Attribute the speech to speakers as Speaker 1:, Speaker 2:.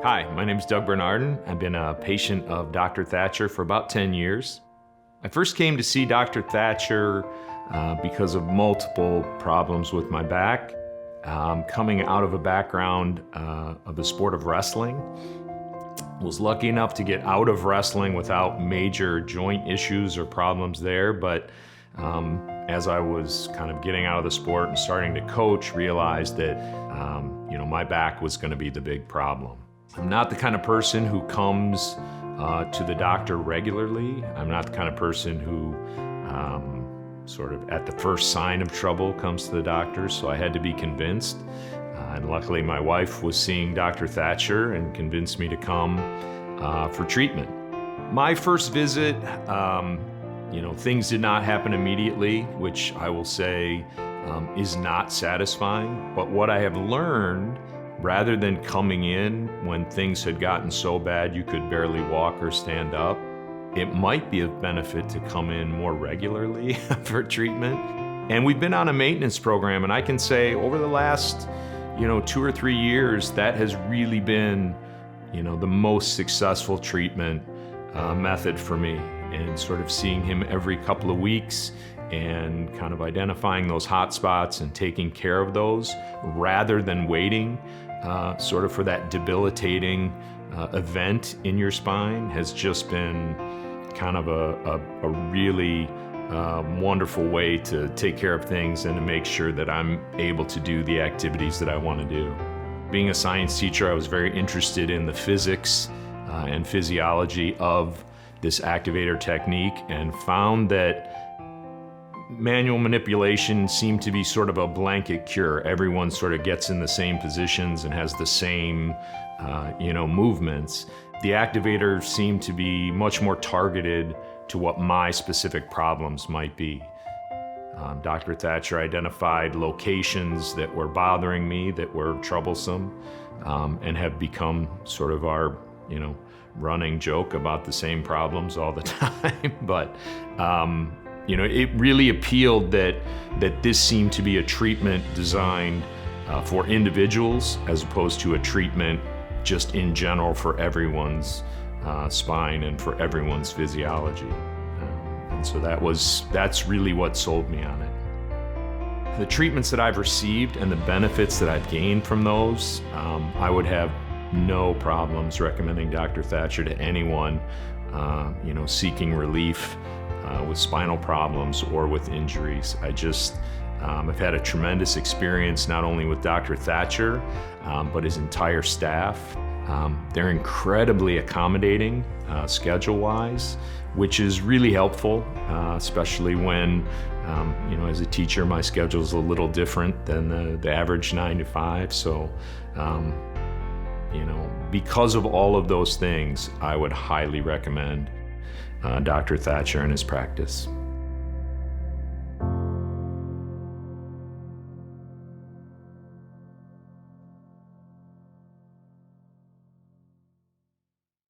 Speaker 1: Hi, my name is Doug Bernardin. I've been a patient of Dr. Thatcher for about 10 years. I first came to see Dr. Thatcher because of multiple problems with my back. Coming out of a background of the sport of wrestling, was lucky enough to get out of wrestling without major joint issues or problems there, but as I was kind of getting out of the sport and starting to coach, realized that my back was going to be the big problem. I'm not the kind of person who comes to the doctor regularly. I'm not the kind of person who sort of at the first sign of trouble comes to the doctor, so I had to be convinced. And luckily my wife was seeing Dr. Thatcher and convinced me to come for treatment. My first visit, things did not happen immediately, which I will say is not satisfying. But what I have learned, rather than coming in when things had gotten so bad you could barely walk or stand up, it might be of benefit to come in more regularly for treatment. And we've been on a maintenance program, and I can say over the last 2 or 3 years, that has really been the most successful treatment method for me. And sort of seeing him every couple of weeks and kind of identifying those hot spots and taking care of those rather than waiting sort of for that debilitating event in your spine has just been kind of a really wonderful way to take care of things and to make sure that I'm able to do the activities that I want to do. Being a science teacher, I was very interested in the physics and physiology of this activator technique, and found that manual manipulation seemed to be sort of a blanket cure. Everyone sort of gets in the same positions and has the same movements. The activator seemed to be much more targeted to what my specific problems might be. Dr. Thatcher identified locations that were bothering me, that were troublesome, and have become sort of our running joke about the same problems all the time. But it really appealed that this seemed to be a treatment designed for individuals as opposed to a treatment just in general for everyone's spine and for everyone's physiology. And so that's really what sold me on it. The treatments that I've received and the benefits that I've gained from those, I would have no problems recommending Dr. Thatcher to anyone seeking relief with spinal problems or with injuries. I've had a tremendous experience not only with Dr. Thatcher, but his entire staff. They're incredibly accommodating schedule-wise, which is really helpful, especially when, as a teacher, my schedule is a little different than the average 9 to 5. So, because of all of those things, I would highly recommend Dr. Thatcher and his practice.